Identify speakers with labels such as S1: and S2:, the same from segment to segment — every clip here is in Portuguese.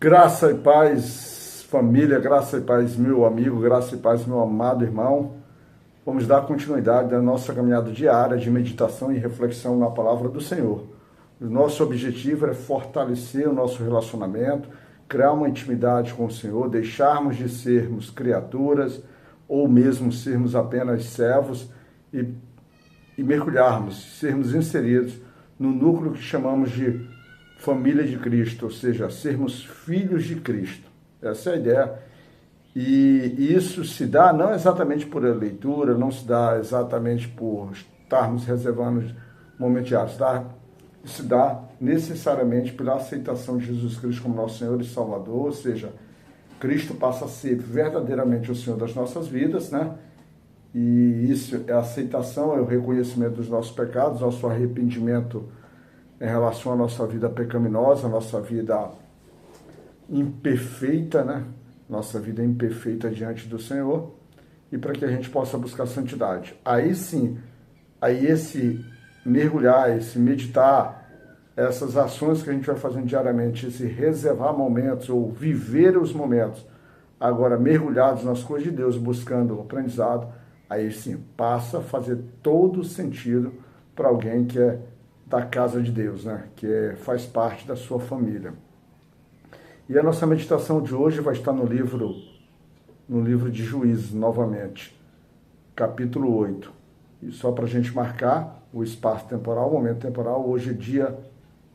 S1: Graça e paz, família, graça e paz, meu amigo, graça e paz, meu amado irmão. Vamos dar continuidade à nossa caminhada diária de meditação e reflexão na palavra do Senhor. O nosso objetivo é fortalecer o nosso relacionamento, criar uma intimidade com o Senhor, deixarmos de sermos criaturas ou mesmo sermos apenas servos e mergulharmos, sermos inseridos no núcleo que chamamos de família de Cristo, ou seja, sermos filhos de Cristo. Essa é a ideia. E isso se dá não exatamente por leitura, não se dá exatamente por estarmos reservando momentos diários, tá? Isso se dá necessariamente pela aceitação de Jesus Cristo como nosso Senhor e Salvador, ou seja, Cristo passa a ser verdadeiramente o Senhor das nossas vidas, né? E isso é a aceitação, é o reconhecimento dos nossos pecados, nosso arrependimento em relação à nossa vida pecaminosa, nossa vida imperfeita, né? Nossa vida imperfeita diante do Senhor, e para que a gente possa buscar santidade. Aí sim, aí esse mergulhar, esse meditar, essas ações que a gente vai fazendo diariamente, esse reservar momentos ou viver os momentos, agora mergulhados nas coisas de Deus, buscando o aprendizado, aí sim passa a fazer todo sentido para alguém que é da casa de Deus, né? Faz parte da sua família. E a nossa meditação de hoje vai estar no livro de Juízes, novamente, capítulo 8. E só para a gente marcar o espaço temporal, o momento temporal, hoje é dia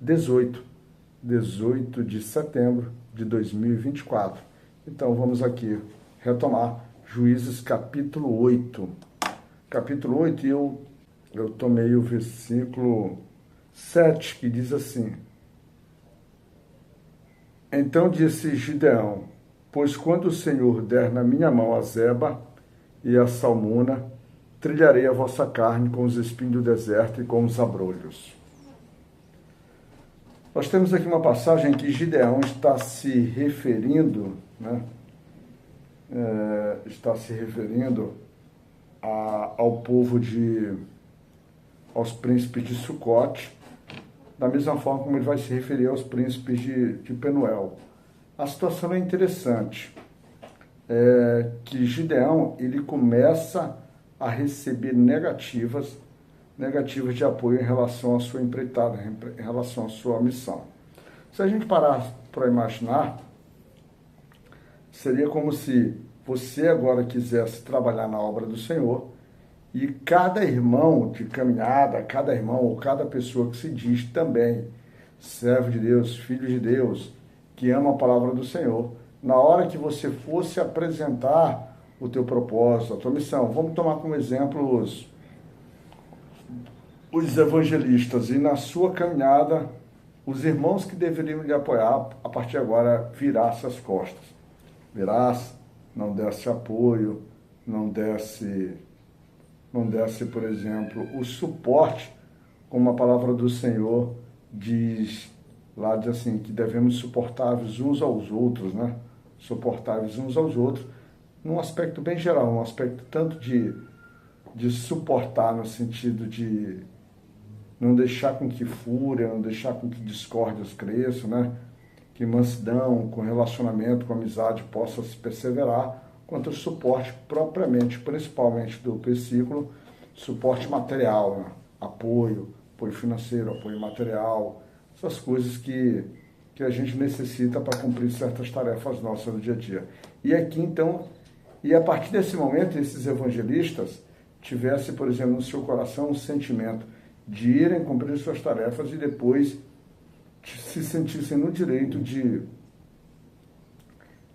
S1: 18 de setembro de 2024. Então vamos aqui retomar Juízes capítulo 8. Capítulo 8, e eu tomei o versículo 7, que diz assim: Então disse Gideão: Pois quando o Senhor der na minha mão a Zeba e a Salmuna, trilharei a vossa carne com os espinhos do deserto e com os abrolhos. Nós temos aqui uma passagem que Gideão está se referindo, né? Ao povo aos príncipes de Sucote, da mesma forma como ele vai se referir aos príncipes de Penuel. A situação é interessante, que Gideão ele começa a receber negativas de apoio em relação à sua empreitada, em relação à sua missão. Se a gente parar para imaginar, seria como se você agora quisesse trabalhar na obra do Senhor e cada irmão de caminhada, cada irmão ou cada pessoa que se diz também servo de Deus, filho de Deus, que ama a palavra do Senhor, na hora que você fosse apresentar o teu propósito, a tua missão, vamos tomar como exemplo os evangelistas, e na sua caminhada, os irmãos que deveriam lhe apoiar, a partir de agora, virasse as costas. Virasse, não desse apoio, não desse, por exemplo, o suporte, como a palavra do Senhor diz assim, que devemos suportáveis uns aos outros, né? Suportáveis uns aos outros, num aspecto bem geral, um aspecto tanto de suportar no sentido de não deixar com que fúria, não deixar com que discórdias cresçam, né? Que mansidão, com relacionamento, com amizade possa se perseverar, quanto ao suporte propriamente, principalmente do versículo, suporte material, né? Apoio financeiro, apoio material, essas coisas que a gente necessita para cumprir certas tarefas nossas no dia a dia. E aqui, então, e a partir desse momento, esses evangelistas tivessem, por exemplo, no seu coração um sentimento de irem cumprir suas tarefas e depois se sentissem no direito de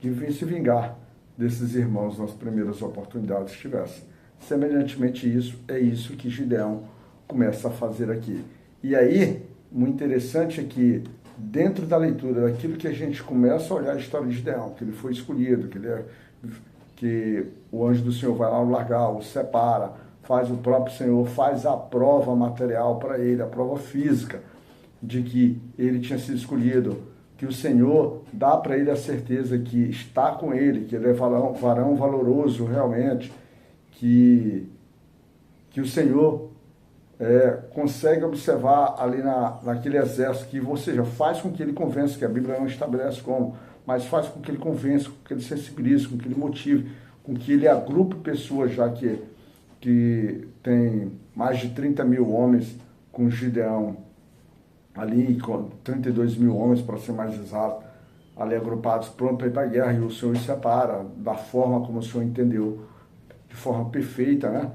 S1: vir se vingar desses irmãos nas primeiras oportunidades que tivessem. Semelhantemente é isso que Gideão começa a fazer aqui. E aí, o interessante é que, dentro da leitura daquilo que a gente começa a olhar a história de Gideão, que ele foi escolhido, que o anjo do Senhor vai lá largar, o separa, o próprio Senhor faz a prova material para ele, a prova física de que ele tinha sido escolhido, que o Senhor dá para ele a certeza que está com ele, que ele é varão valoroso realmente, que o Senhor consegue observar ali naquele exército, ou seja, faz com que ele convença, que a Bíblia não estabelece como, mas faz com que ele convença, com que ele sensibilize, com que ele motive, com que ele agrupe pessoas, já que tem mais de 30 mil homens com Gideão ali, com 32 mil homens, para ser mais exato, ali agrupados, prontos para ir para a guerra, e o Senhor os separa da forma como o Senhor entendeu, de forma perfeita, né?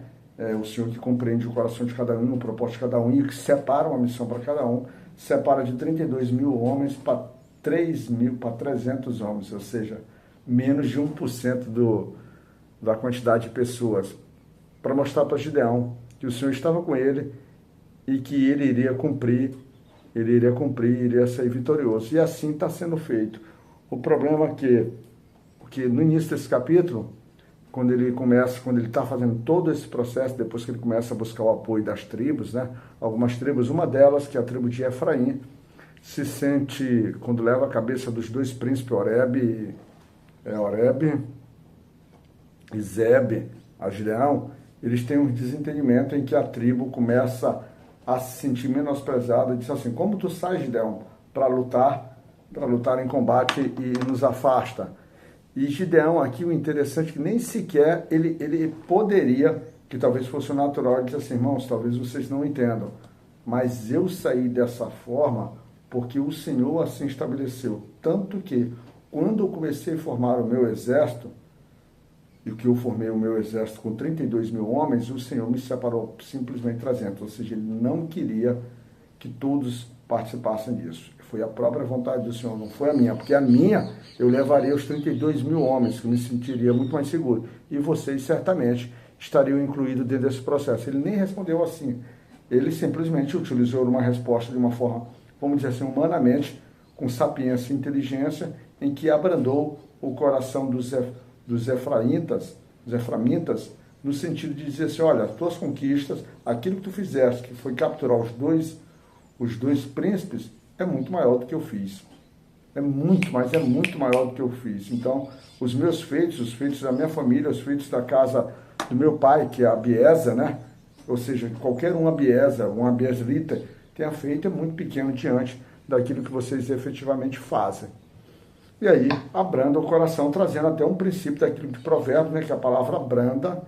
S1: O Senhor que compreende o coração de cada um, o propósito de cada um, e que separa uma missão para cada um, separa de 32 mil homens para 300 homens, ou seja, menos de 1% da quantidade de pessoas, para mostrar para Gideão que o Senhor estava com ele e que ele iria cumprir, iria sair vitorioso. E assim está sendo feito. O problema é que no início desse capítulo, quando ele está fazendo todo esse processo, depois que ele começa a buscar o apoio das tribos, né? Algumas tribos, uma delas, que é a tribo de Efraim, se sente, quando leva a cabeça dos dois príncipes, Oreb e Zebe, a Gideão, eles têm um desentendimento em que a tribo começa a se sentir menosprezada e diz assim: como tu sai, Gideão, para lutar em combate e nos afasta? E Gideão aqui, o interessante é que nem sequer ele poderia, que talvez fosse o natural, ele diz assim: irmãos, talvez vocês não entendam, mas eu saí dessa forma porque o Senhor assim estabeleceu. Tanto que, quando eu comecei a formar o meu exército, e que eu formei o meu exército com 32 mil homens, o Senhor me separou simplesmente 300, ou seja, ele não queria que todos participassem disso. Foi a própria vontade do Senhor, não foi a minha, porque a minha eu levaria os 32 mil homens, que eu me sentiria muito mais seguro, e vocês certamente estariam incluídos dentro desse processo. Ele nem respondeu assim, ele simplesmente utilizou uma resposta de uma forma, vamos dizer assim, humanamente, com sapiência e inteligência, em que abrandou o coração dos efraimitas, no sentido de dizer assim: olha, as tuas conquistas, aquilo que tu fizeste, que foi capturar os dois príncipes, é muito maior do que eu fiz. É muito maior do que eu fiz. Então, os meus feitos, os feitos da minha família, os feitos da casa do meu pai, que é a Abiesa, né? Ou seja, qualquer um abiesrita tenha feito, é muito pequeno diante daquilo que vocês efetivamente fazem. E aí, abranda o coração, trazendo até um princípio daquilo de provérbio, né? Que a palavra branda,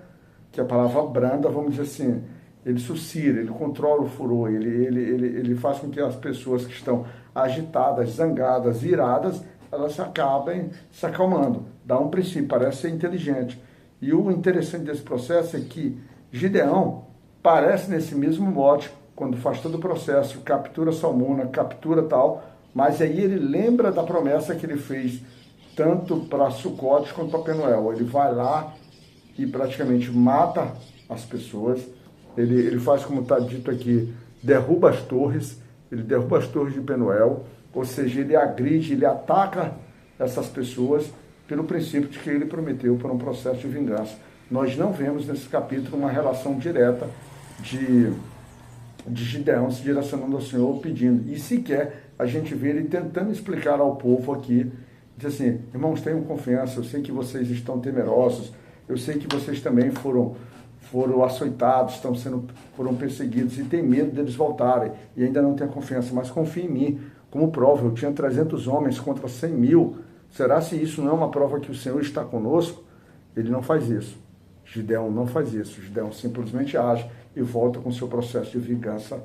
S1: vamos dizer assim, ele suscita, ele controla o furor, ele faz com que as pessoas que estão agitadas, zangadas, iradas, elas acabem se acalmando. Dá um princípio, parece ser inteligente. E o interessante desse processo é que Gideão parece nesse mesmo mote, quando faz todo o processo, captura Salmona, captura tal, mas aí ele lembra da promessa que ele fez, tanto para Sucote quanto para Penuel. Ele vai lá e praticamente mata as pessoas. Ele faz, como está dito aqui, derruba as torres de Penuel, ou seja, ele agride, ele ataca essas pessoas pelo princípio de que ele prometeu por um processo de vingança. Nós não vemos nesse capítulo uma relação direta de Gideão se direcionando ao Senhor pedindo, e sequer a gente vê ele tentando explicar ao povo aqui, diz assim: irmãos, tenham confiança, eu sei que vocês estão temerosos, eu sei que vocês também foram açoitados, foram perseguidos e tem medo deles voltarem e ainda não têm confiança, mas confiem em mim. Como prova, eu tinha 300 homens contra 100 mil. Será se isso não é uma prova que o Senhor está conosco? Ele não faz isso. Gideão não faz isso. Gideão simplesmente age e volta com seu processo de vingança,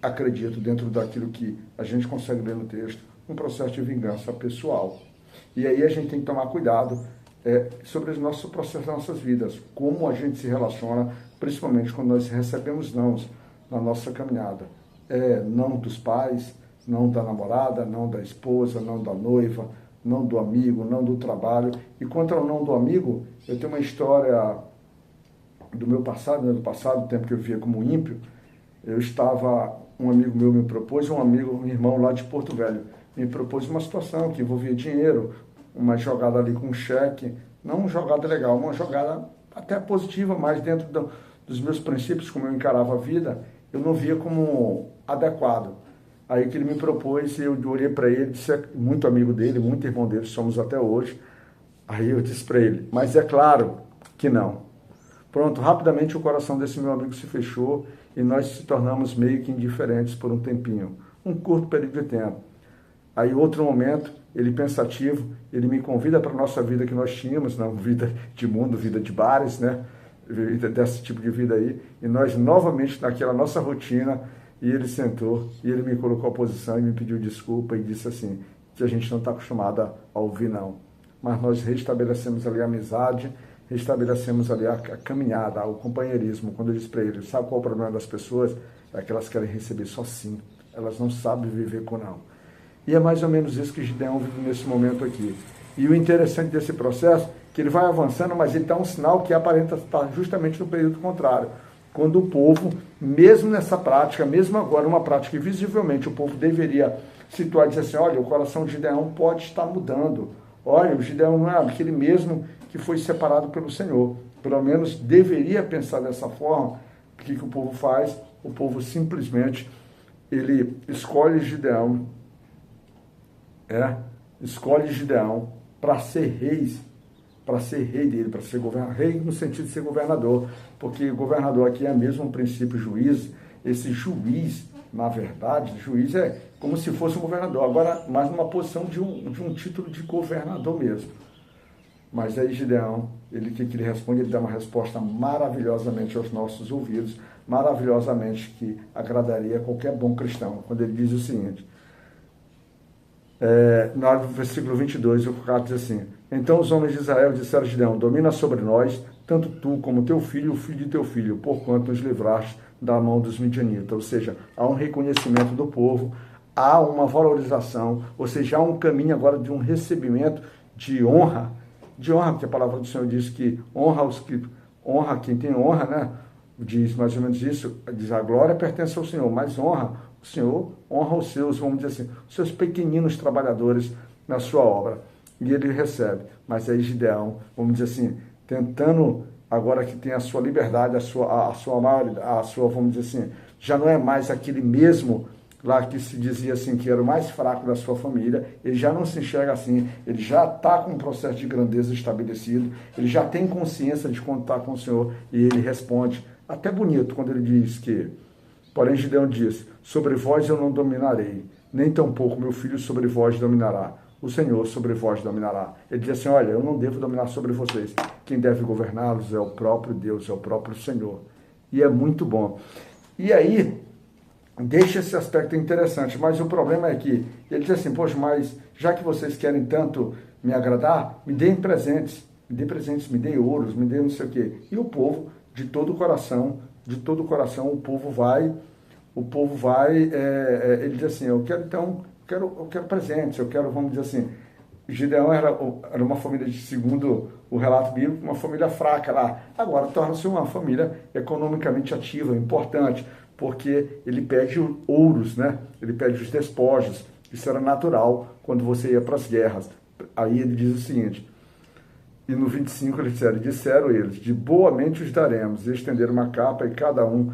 S1: acredito, dentro daquilo que a gente consegue ler no texto, um processo de vingança pessoal. E aí a gente tem que tomar cuidado sobre os nossos processos das nossas vidas, como a gente se relaciona, principalmente quando nós recebemos nãos na nossa caminhada. Não dos pais, não da namorada, não da esposa, não da noiva, não do amigo, não do trabalho. E quanto ao não do amigo, eu tenho uma história do meu passado, do tempo que eu vivia como ímpio. Um amigo meu me propôs, um irmão lá de Porto Velho, me propôs uma situação que envolvia dinheiro, uma jogada ali com cheque, não uma jogada legal, uma jogada até positiva, mas dentro dos meus princípios, como eu encarava a vida, eu não via como adequado. Aí que ele me propôs, eu olhei para ele, disse, muito amigo dele, muito irmão dele, somos até hoje. Aí eu disse para ele: mas é claro que não. Pronto, rapidamente o coração desse meu amigo se fechou e nós se tornamos meio que indiferentes por um tempinho, um curto período de tempo. Aí outro momento, ele pensativo, ele me convida para a nossa vida que nós tínhamos, não vida de mundo, vida de bares, né? Vida desse tipo de vida aí, e nós novamente naquela nossa rotina, e ele sentou, e ele me colocou à posição e me pediu desculpa e disse assim, que a gente não está acostumado a ouvir não, mas nós restabelecemos ali a amizade, restabelecemos ali a caminhada, o companheirismo. Quando eu disse para ele, sabe qual é o problema das pessoas? É que elas querem receber só sim, elas não sabem viver com não. E é mais ou menos isso que Gideão vive nesse momento aqui. E o interessante desse processo, que ele vai avançando, mas ele dá um sinal que aparenta estar justamente no período contrário. Quando o povo, mesmo nessa prática, mesmo agora, uma prática que visivelmente o povo deveria situar e dizer assim, olha, o coração de Gideão pode estar mudando. Olha, o Gideão não é aquele mesmo que foi separado pelo Senhor. Pelo menos deveria pensar dessa forma. O que o povo faz? O povo simplesmente, ele escolhe Gideão, escolhe Gideão para ser rei dele, para ser governador, rei no sentido de ser governador, porque governador aqui é mesmo um princípio juiz. Esse juiz, na verdade, juiz é como se fosse um governador, agora mais numa posição de um título de governador mesmo. Mas aí Gideão, o que ele responde? Ele dá uma resposta maravilhosamente aos nossos ouvidos, maravilhosamente que agradaria a qualquer bom cristão, quando ele diz o seguinte, no versículo 22, o cara diz assim, então os homens de Israel disseram a Gideão, domina sobre nós, tanto tu como teu filho, o filho de teu filho, porquanto nos livraste da mão dos midianitas. Ou seja, há um reconhecimento do povo, há uma valorização, ou seja, há um caminho agora de um recebimento de honra, porque a palavra do Senhor diz que honra quem tem honra, né? Diz mais ou menos isso, diz a glória pertence ao Senhor, mas honra, o Senhor honra os seus, vamos dizer assim, os seus pequeninos trabalhadores na sua obra, e ele recebe. Mas aí Gideão, vamos dizer assim, tentando, agora que tem a sua liberdade, a sua, vamos dizer assim, já não é mais aquele mesmo lá que se dizia assim, que era o mais fraco da sua família, ele já não se enxerga assim, ele já está com um processo de grandeza estabelecido, ele já tem consciência de contar com o Senhor, e ele responde, até bonito, quando ele diz que, porém Gideão diz, sobre vós eu não dominarei, nem tampouco meu filho sobre vós dominará, o Senhor sobre vós dominará. Ele diz assim, olha, eu não devo dominar sobre vocês, quem deve governá-los é o próprio Deus, é o próprio Senhor. E é muito bom. E aí, deixa esse aspecto interessante, mas o problema é que ele diz assim, poxa, mas já que vocês querem tanto me agradar, me deem presentes, me deem ouros, me deem não sei o quê. E o povo, de todo o coração, o povo vai, ele diz assim, eu quero presentes, vamos dizer assim, Gideão era uma família, segundo o relato bíblico, uma família fraca lá. Agora torna-se uma família economicamente ativa, importante, porque ele pede ouros, né? Ele pede os despojos. Isso era natural quando você ia para as guerras. Aí ele diz o seguinte, e no 25 disseram eles, de boamente os daremos, e estenderam uma capa, e cada um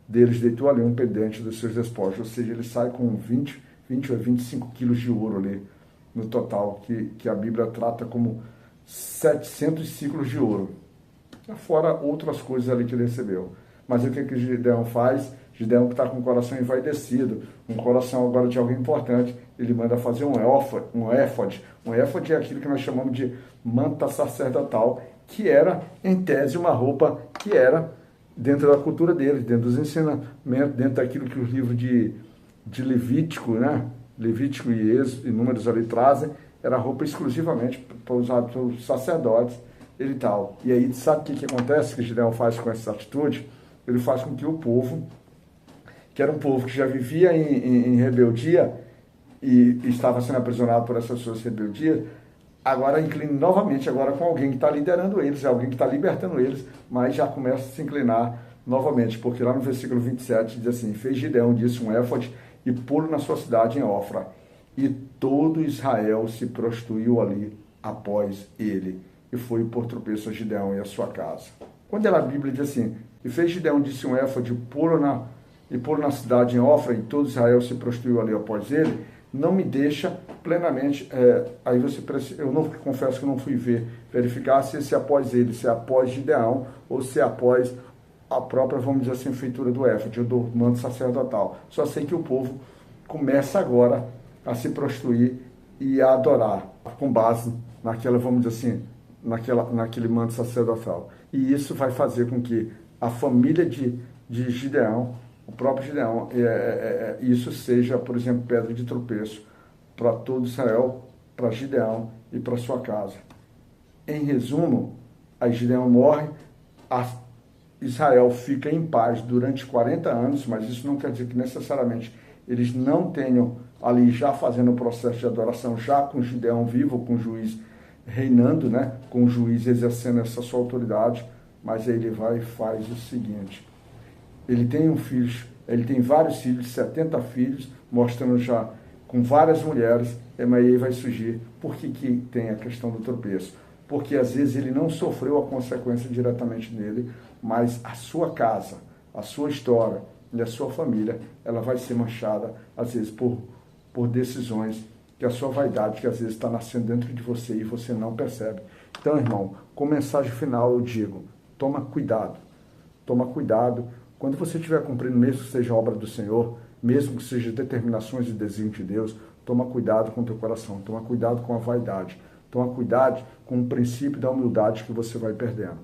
S1: deles deitou ali um pendente dos seus despojos. Ou seja, ele sai com 20 a 25 quilos de ouro ali, no total, que a Bíblia trata como 700 ciclos de ouro. Fora outras coisas ali que ele recebeu. Mas o que Gideão faz? Gideão que está com o coração envaidecido, um coração agora de alguém importante, ele manda fazer um éfode. Um éfode é aquilo que nós chamamos de manta sacerdotal, que era, em tese, uma roupa que era dentro da cultura deles, dentro dos ensinamentos, dentro daquilo que os livros de Levítico, né? Levítico e Êxodo e Números ali trazem, era roupa exclusivamente usada pelos sacerdotes e tal. E aí, sabe o que acontece que Gideão faz com essa atitude? Ele faz com que o povo, que era um povo que já vivia em rebeldia e estava sendo aprisionado por essas suas rebeldias, agora incline novamente agora com alguém que está liderando eles, alguém que está libertando eles, mas já começa a se inclinar novamente, porque lá no versículo 27 diz assim, fez Gideão, disse um éfode, e pô-lo na sua cidade em Ofra, e todo Israel se prostituiu ali após ele, e foi por tropeço a Gideão e a sua casa. Quando a Bíblia diz assim, e fez Gideão, disse um éfode, pô-lo na cidade em Ofra, e todo Israel se prostituiu ali após ele, não me deixa plenamente, aí eu não confesso que eu não fui verificar se esse após ele, se é após Gideão, ou se é após a própria, vamos dizer assim, feitura do éfode, do manto sacerdotal. Só sei que o povo começa agora a se prostituir e a adorar, com base naquela, vamos dizer assim, naquele manto sacerdotal. E isso vai fazer com que a família de Gideão, o próprio Gideão, isso seja, por exemplo, pedra de tropeço para todo Israel, para Gideão e para sua casa. Em resumo, aí Gideão morre, Israel fica em paz durante 40 anos, mas isso não quer dizer que necessariamente eles não tenham ali já fazendo o processo de adoração, já com Gideão vivo, com o juiz reinando, né? Com o juiz exercendo essa sua autoridade, mas aí ele vai e faz o seguinte: ele tem um filho, ele tem vários filhos, 70 filhos, mostrando já com várias mulheres, mas aí vai surgir. Por que tem a questão do tropeço? Porque às vezes ele não sofreu a consequência diretamente nele, mas a sua casa, a sua história e a sua família, ela vai ser manchada, às vezes, por decisões que a sua vaidade, que às vezes está nascendo dentro de você e você não percebe. Então, irmão, com mensagem final eu digo, toma cuidado, quando você estiver cumprindo, mesmo que seja obra do Senhor, mesmo que seja determinações e desígnios de Deus, toma cuidado com o teu coração, toma cuidado com a vaidade, toma cuidado com o princípio da humildade que você vai perdendo.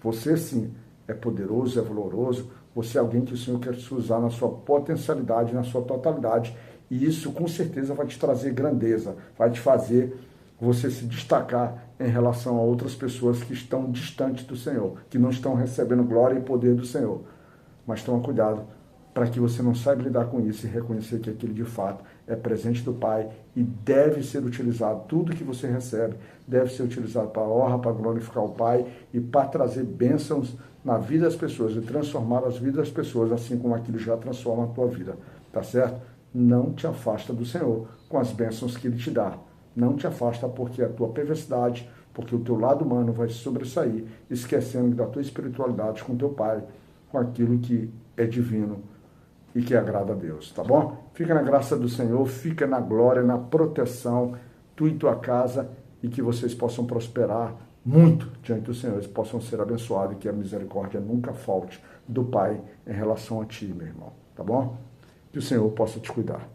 S1: Você sim é poderoso, é valoroso, você é alguém que o Senhor quer te usar na sua potencialidade, na sua totalidade, e isso com certeza vai te trazer grandeza, vai te fazer você se destacar em relação a outras pessoas que estão distantes do Senhor, que não estão recebendo glória e poder do Senhor. Mas toma cuidado para que você não saiba lidar com isso e reconhecer que aquilo de fato é presente do Pai e deve ser utilizado. Tudo que você recebe deve ser utilizado para a honra, para glorificar o Pai e para trazer bênçãos na vida das pessoas e transformar as vidas das pessoas, assim como aquilo já transforma a tua vida. Tá certo? Não te afasta do Senhor com as bênçãos que Ele te dá. Não te afasta porque a tua perversidade, porque o teu lado humano vai sobressair, esquecendo da tua espiritualidade com teu Pai, com aquilo que é divino e que agrada a Deus, tá bom? Fica na graça do Senhor, fica na glória, na proteção, tu e tua casa, e que vocês possam prosperar muito diante do Senhor, eles possam ser abençoados e que a misericórdia nunca falte do Pai em relação a ti, meu irmão, tá bom? Que o Senhor possa te cuidar.